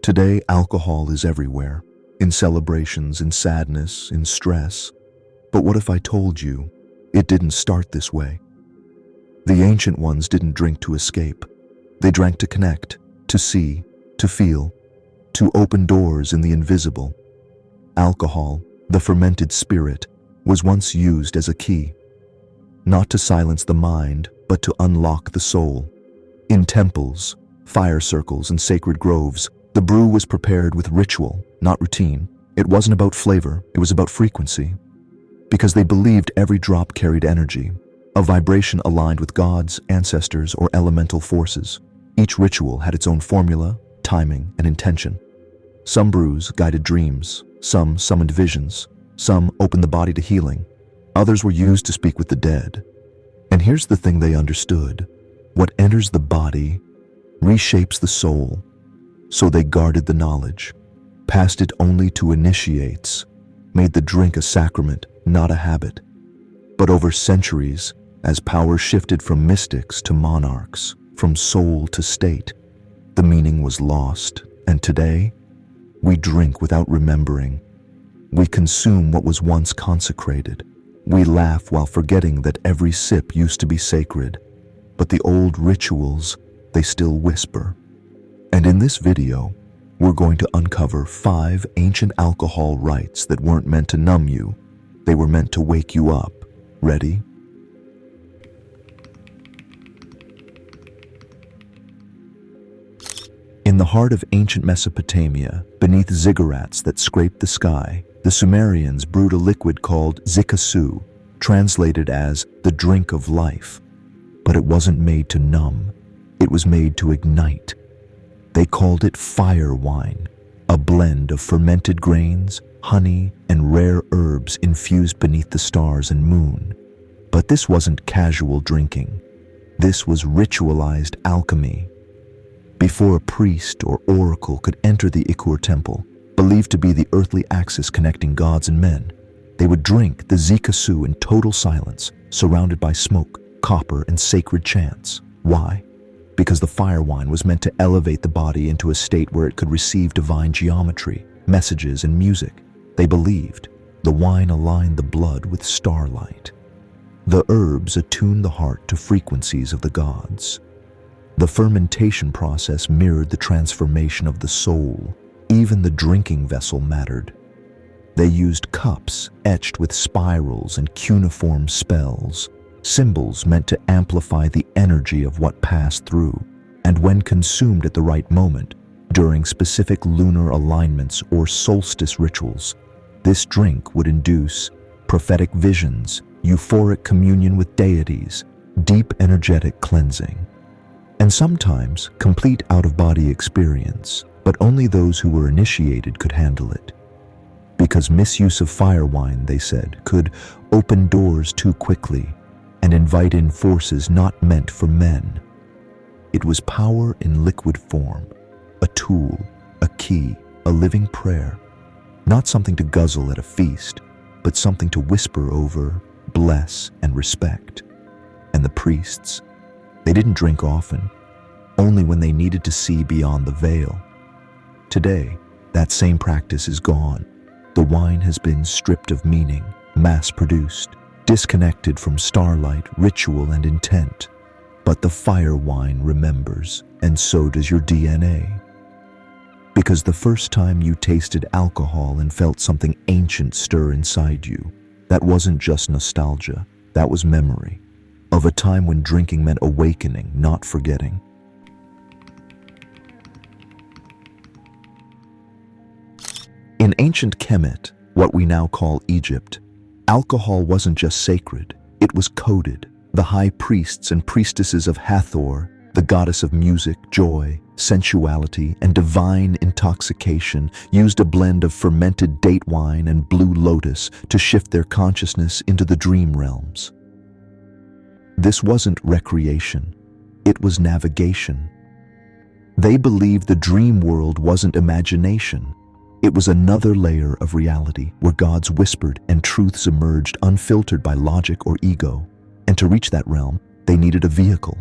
Today, alcohol is everywhere, in celebrations, in sadness, in stress. But what if I told you it didn't start this way? The ancient ones didn't drink to escape. They drank to connect, to see, to feel, to open doors in the invisible. Alcohol, the fermented spirit, was once used as a key, not to silence the mind, but to unlock the soul. In temples, fire circles, and sacred groves, the brew was prepared with ritual, not routine. It wasn't about flavor, it was about frequency. Because they believed every drop carried energy, a vibration aligned with gods, ancestors, or elemental forces. Each ritual had its own formula, timing, and intention. Some brews guided dreams, some summoned visions, some opened the body to healing. Others were used to speak with the dead. And here's the thing they understood. What enters the body reshapes the soul. So they guarded the knowledge, passed it only to initiates, made the drink a sacrament, not a habit. But over centuries, as power shifted from mystics to monarchs, from soul to state, the meaning was lost. And today, we drink without remembering. We consume what was once consecrated. We laugh while forgetting that every sip used to be sacred. But the old rituals, they still whisper. And in this video, we're going to uncover 5 ancient alcohol rites that weren't meant to numb you. They were meant to wake you up. Ready? In the heart of ancient Mesopotamia, beneath ziggurats that scraped the sky, the Sumerians brewed a liquid called zikasu, translated as the drink of life. But it wasn't made to numb. It was made to ignite. They called it fire wine, a blend of fermented grains, honey, and rare herbs infused beneath the stars and moon. But this wasn't casual drinking. This was ritualized alchemy. Before a priest or oracle could enter the Ikur temple, believed to be the earthly axis connecting gods and men, they would drink the zikasu in total silence, surrounded by smoke, copper, and sacred chants. Why? Because the fire wine was meant to elevate the body into a state where it could receive divine geometry, messages, and music. They believed the wine aligned the blood with starlight. The herbs attuned the heart to frequencies of the gods. The fermentation process mirrored the transformation of the soul. Even the drinking vessel mattered. They used cups etched with spirals and cuneiform spells, symbols meant to amplify the energy of what passed through. And when consumed at the right moment, during specific lunar alignments or solstice rituals, this drink would induce prophetic visions, euphoric communion with deities, deep energetic cleansing, and sometimes complete out-of-body experience. But only those who were initiated could handle it. Because misuse of fire wine, they said, could open doors too quickly and invite in forces not meant for men. It was power in liquid form, a tool, a key, a living prayer. Not something to guzzle at a feast, but something to whisper over, bless, and respect. And the priests, they didn't drink often, only when they needed to see beyond the veil. Today, that same practice is gone. The wine has been stripped of meaning, mass-produced, disconnected from starlight, ritual, and intent. But the fire wine remembers, and so does your DNA. Because the first time you tasted alcohol and felt something ancient stir inside you, that wasn't just nostalgia, that was memory of a time when drinking meant awakening, not forgetting. In ancient Kemet, what we now call Egypt, alcohol wasn't just sacred, it was coded. The high priests and priestesses of Hathor, the goddess of music, joy, sensuality, and divine intoxication, used a blend of fermented date wine and blue lotus to shift their consciousness into the dream realms. This wasn't recreation, it was navigation. They believed the dream world wasn't imagination. It was another layer of reality where gods whispered and truths emerged unfiltered by logic or ego. And to reach that realm, they needed a vehicle.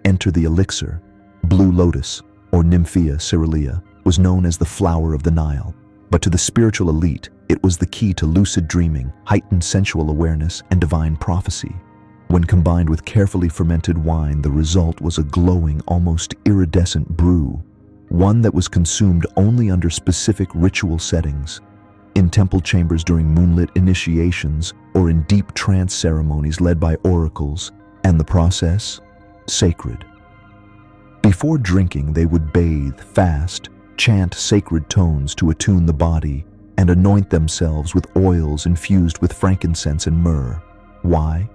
Enter the elixir. Blue Lotus, or Nymphea Cerealia, was known as the flower of the Nile, but to the spiritual elite, it was the key to lucid dreaming, heightened sensual awareness, and divine prophecy. When combined with carefully fermented wine, the result was a glowing, almost iridescent brew, one that was consumed only under specific ritual settings, in temple chambers during moonlit initiations or in deep trance ceremonies led by oracles, and the process, sacred. Before drinking, they would bathe, fast, chant sacred tones to attune the body, and anoint themselves with oils infused with frankincense and myrrh. Why?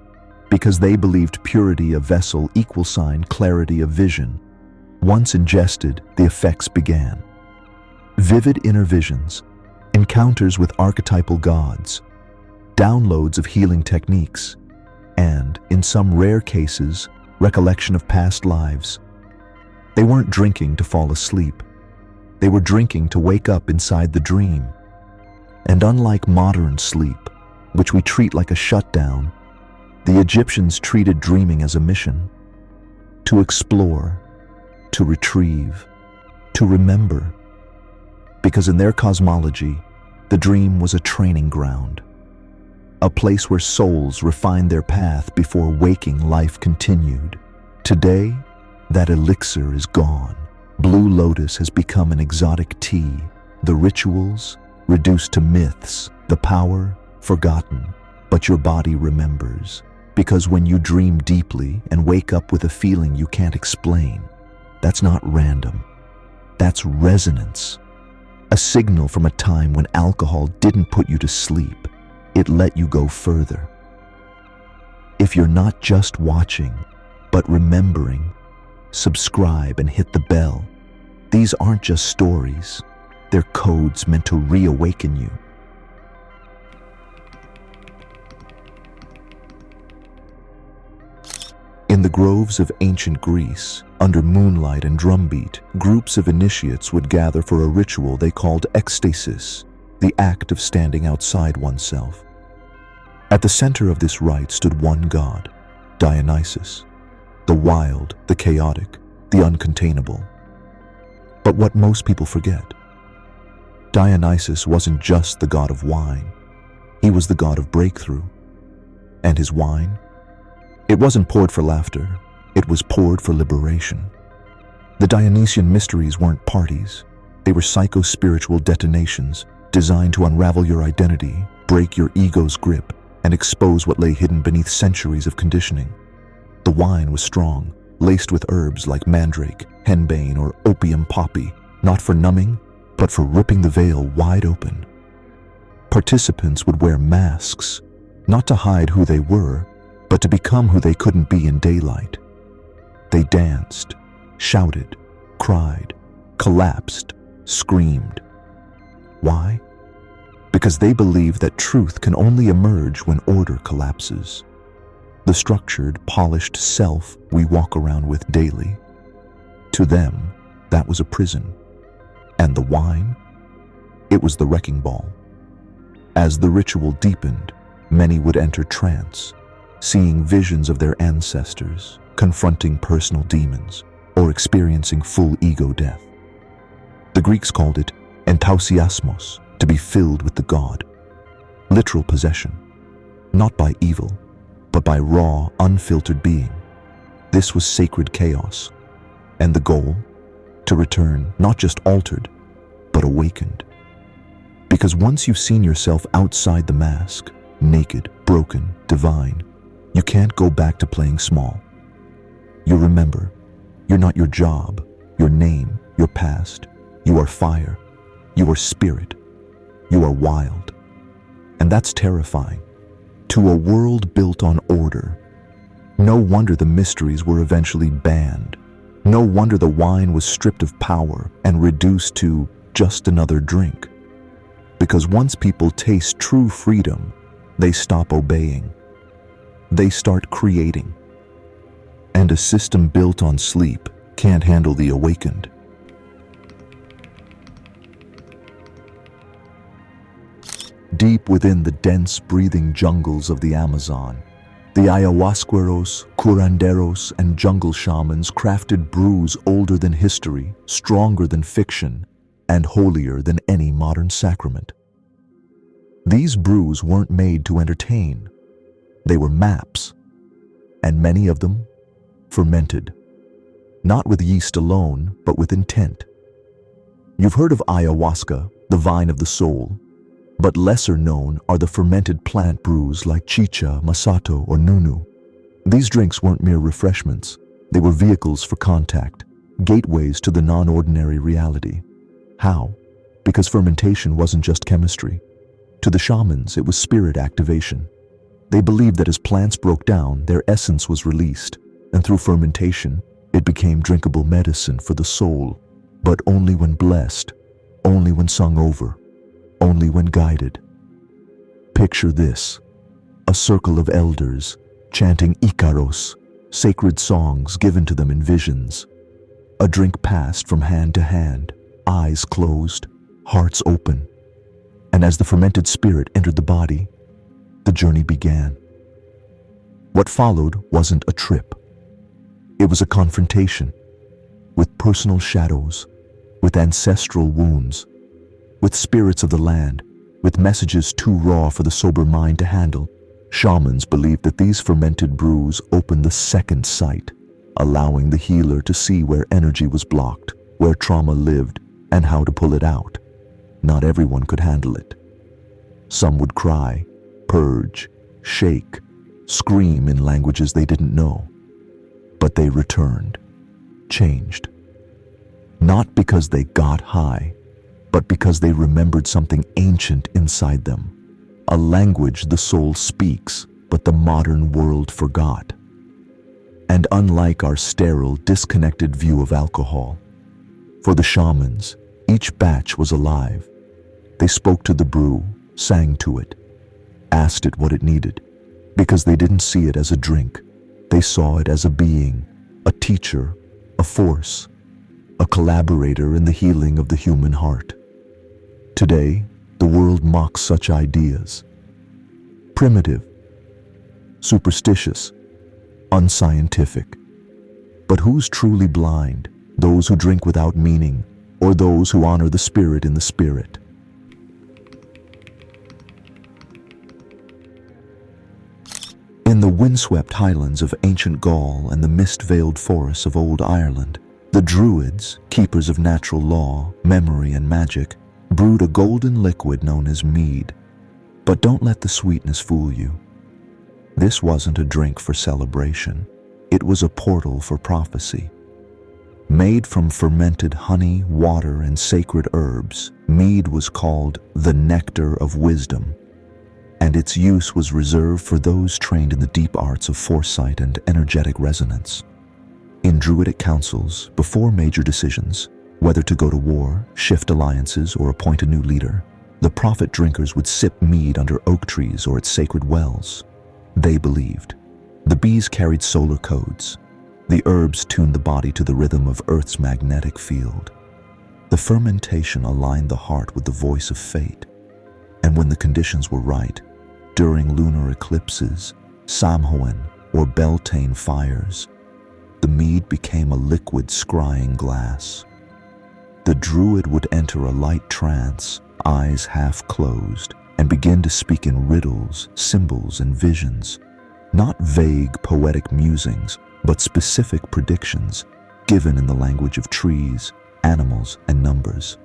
Because they believed purity of vessel =, clarity of vision. Once ingested, the effects began. Vivid inner visions, encounters with archetypal gods, downloads of healing techniques, and, in some rare cases, recollection of past lives. They weren't drinking to fall asleep. They were drinking to wake up inside the dream. And unlike modern sleep, which we treat like a shutdown, the Egyptians treated dreaming as a mission, to explore, to retrieve, to remember, because in their cosmology, the dream was a training ground, a place where souls refined their path before waking life continued. Today, that elixir is gone. Blue Lotus has become an exotic tea, the rituals reduced to myths, the power forgotten, but your body remembers. Because when you dream deeply and wake up with a feeling you can't explain, that's not random. That's resonance. A signal from a time when alcohol didn't put you to sleep. It let you go further. If you're not just watching, but remembering, subscribe and hit the bell. These aren't just stories. They're codes meant to reawaken you. In the groves of ancient Greece, under moonlight and drumbeat, groups of initiates would gather for a ritual they called ecstasis, the act of standing outside oneself. At the center of this rite stood one god, Dionysus, the wild, the chaotic, the uncontainable. But what most people forget, Dionysus wasn't just the god of wine. He was the god of breakthrough. And his wine? It wasn't poured for laughter, it was poured for liberation. The Dionysian mysteries weren't parties. They were psycho-spiritual detonations designed to unravel your identity, break your ego's grip, and expose what lay hidden beneath centuries of conditioning. The wine was strong, laced with herbs like mandrake, henbane, or opium poppy, not for numbing, but for ripping the veil wide open. Participants would wear masks, not to hide who they were, but to become who they couldn't be in daylight. They danced, shouted, cried, collapsed, screamed. Why? Because they believed that truth can only emerge when order collapses. The structured, polished self we walk around with daily. To them, that was a prison. And the wine? It was the wrecking ball. As the ritual deepened, many would enter trance, seeing visions of their ancestors, confronting personal demons, or experiencing full ego death. The Greeks called it entausiasmos, to be filled with the god. Literal possession, not by evil, but by raw, unfiltered being. This was sacred chaos, and the goal? To return not just altered, but awakened. Because once you've seen yourself outside the mask, naked, broken, divine, you can't go back to playing small. You remember, you're not your job, your name, your past. You are fire. You are spirit. You are wild. And that's terrifying. To a world built on order. No wonder the mysteries were eventually banned. No wonder the wine was stripped of power and reduced to just another drink. Because once people taste true freedom, they stop obeying. They start creating. And a system built on sleep can't handle the awakened. Deep within the dense breathing jungles of the Amazon, the ayahuasqueros, curanderos, and jungle shamans crafted brews older than history, stronger than fiction, and holier than any modern sacrament. These brews weren't made to entertain. They were maps, and many of them fermented, not with yeast alone, but with intent. You've heard of ayahuasca, the vine of the soul, but lesser known are the fermented plant brews like chicha, masato, or nunu. These drinks weren't mere refreshments. They were vehicles for contact, gateways to the non-ordinary reality. How? Because fermentation wasn't just chemistry. To the shamans, it was spirit activation. They believed that as plants broke down, their essence was released, and through fermentation, it became drinkable medicine for the soul, but only when blessed, only when sung over, only when guided. Picture this: a circle of elders chanting Ikaros, sacred songs given to them in visions. A drink passed from hand to hand, eyes closed, hearts open. And as the fermented spirit entered the body, the journey began. What followed wasn't a trip. It was a confrontation with personal shadows, with ancestral wounds, with spirits of the land, with messages too raw for the sober mind to handle. Shamans believed that these fermented brews opened the second sight, allowing the healer to see where energy was blocked, where trauma lived, and how to pull it out. Not everyone could handle it. Some would cry, purge, shake, scream in languages they didn't know. But they returned, changed. Not because they got high, but because they remembered something ancient inside them. A language the soul speaks, but the modern world forgot. And unlike our sterile, disconnected view of alcohol, for the shamans, each batch was alive. They spoke to the brew, sang to it, asked it what it needed, because they didn't see it as a drink. They saw it as a being, a teacher, a force, a collaborator in the healing of the human heart. Today, the world mocks such ideas. Primitive, superstitious, unscientific. But who's truly blind? Those who drink without meaning, or those who honor the spirit in the spirit? In the windswept highlands of ancient Gaul and the mist-veiled forests of old Ireland, the Druids, keepers of natural law, memory, and magic, brewed a golden liquid known as mead. But don't let the sweetness fool you. This wasn't a drink for celebration. It was a portal for prophecy. Made from fermented honey, water, and sacred herbs, mead was called the nectar of wisdom, and its use was reserved for those trained in the deep arts of foresight and energetic resonance. In Druidic councils, before major decisions, whether to go to war, shift alliances, or appoint a new leader, the prophet drinkers would sip mead under oak trees or at sacred wells. They believed. The bees carried solar codes. The herbs tuned the body to the rhythm of Earth's magnetic field. The fermentation aligned the heart with the voice of fate. And when the conditions were right, during lunar eclipses, Samhain, or Beltane fires, the mead became a liquid scrying glass. The druid would enter a light trance, eyes half closed, and begin to speak in riddles, symbols, and visions. Not vague poetic musings, but specific predictions given in the language of trees, animals, and numbers.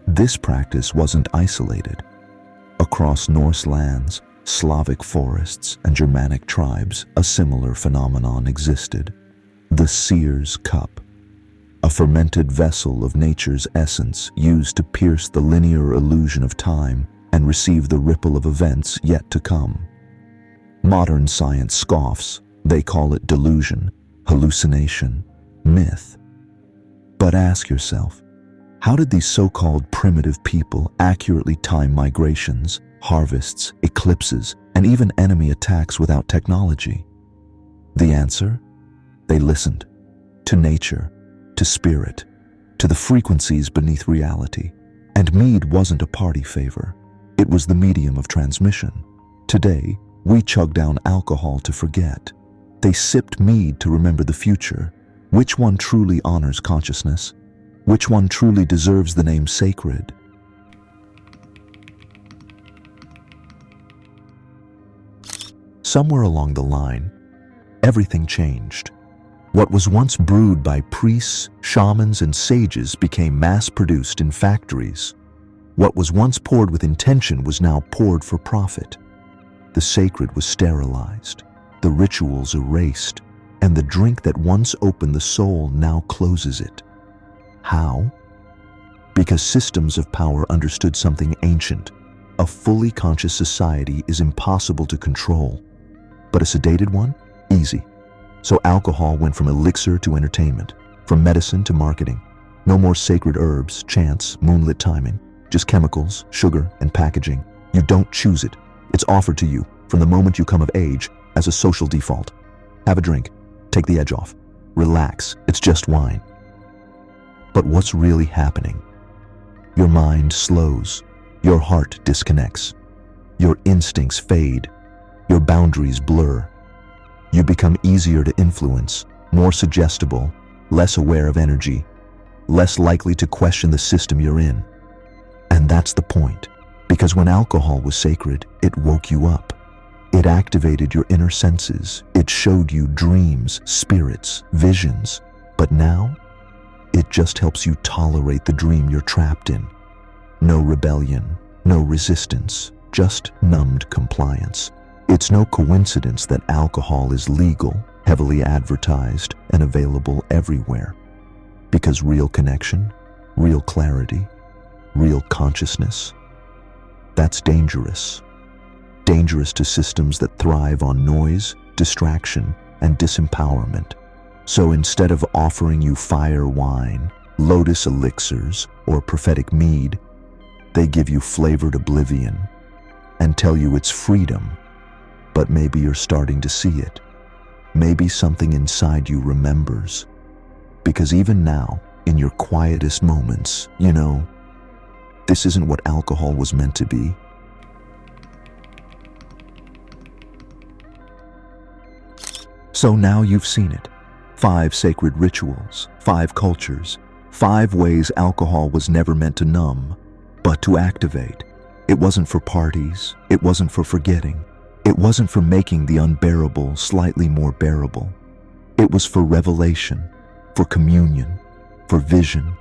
This practice wasn't isolated. Across Norse lands, Slavic forests, and Germanic tribes, a similar phenomenon existed. The seer's cup, a fermented vessel of nature's essence used to pierce the linear illusion of time and receive the ripple of events yet to come. Modern science scoffs. They call it delusion, hallucination, myth. But ask yourself, how did these so-called primitive people accurately time migrations, harvests, eclipses, and even enemy attacks without technology? The answer? They listened to nature, to spirit, to the frequencies beneath reality. And mead wasn't a party favor. It was the medium of transmission. Today, we chug down alcohol to forget. They sipped mead to remember the future. Which one truly honors consciousness? Which one truly deserves the name sacred? Somewhere along the line, everything changed. What was once brewed by priests, shamans, and sages became mass-produced in factories. What was once poured with intention was now poured for profit. The sacred was sterilized, the rituals erased, and the drink that once opened the soul now closes it. How? Because systems of power understood something ancient. A fully conscious society is impossible to control, but a sedated one? Easy. So alcohol went from elixir to entertainment, from medicine to marketing. No more sacred herbs, chants, moonlit timing, just chemicals, sugar, and packaging. You don't choose it. It's offered to you from the moment you come of age as a social default. Have a drink, take the edge off, relax, it's just wine. But what's really happening? Your mind slows, your heart disconnects, your instincts fade, your boundaries blur. You become easier to influence, more suggestible, less aware of energy, less likely to question the system you're in. And that's the point, because when alcohol was sacred, it woke you up. It activated your inner senses. It showed you dreams, spirits, visions. But now, it just helps you tolerate the dream you're trapped in. No rebellion, no resistance, just numbed compliance. It's no coincidence that alcohol is legal, heavily advertised, and available everywhere. Because real connection, real clarity, real consciousness, that's dangerous. Dangerous to systems that thrive on noise, distraction, and disempowerment. So instead of offering you fire wine, Lotus Elixirs, or Prophetic Mead, they give you flavored oblivion and tell you it's freedom. But maybe you're starting to see it. Maybe something inside you remembers. Because even now, in your quietest moments, you know, this isn't what alcohol was meant to be. So now you've seen it. 5 sacred rituals, 5 cultures, 5 ways alcohol was never meant to numb, but to activate. It wasn't for parties, it wasn't for forgetting. It wasn't for making the unbearable slightly more bearable. It was for revelation, for communion, for vision.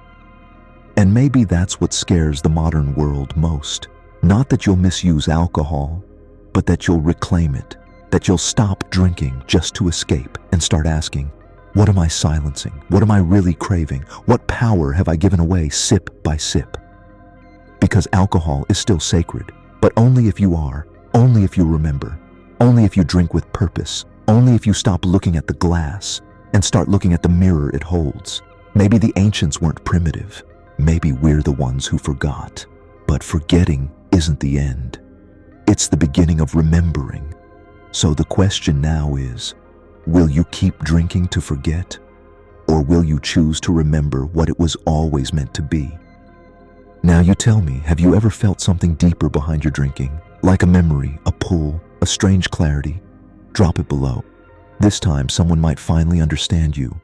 And maybe that's what scares the modern world most. Not that you'll misuse alcohol, but that you'll reclaim it, that you'll stop drinking just to escape and start asking, what am I silencing? What am I really craving? What power have I given away sip by sip? Because alcohol is still sacred, but only if you are. Only if you remember, only if you drink with purpose, only if you stop looking at the glass and start looking at the mirror it holds. Maybe the ancients weren't primitive. Maybe we're the ones who forgot. But forgetting isn't the end. It's the beginning of remembering. So the question now is, will you keep drinking to forget? Or will you choose to remember what it was always meant to be? Now you tell me, have you ever felt something deeper behind your drinking? Like a memory, a pull, a strange clarity? Drop it below. This time someone might finally understand you,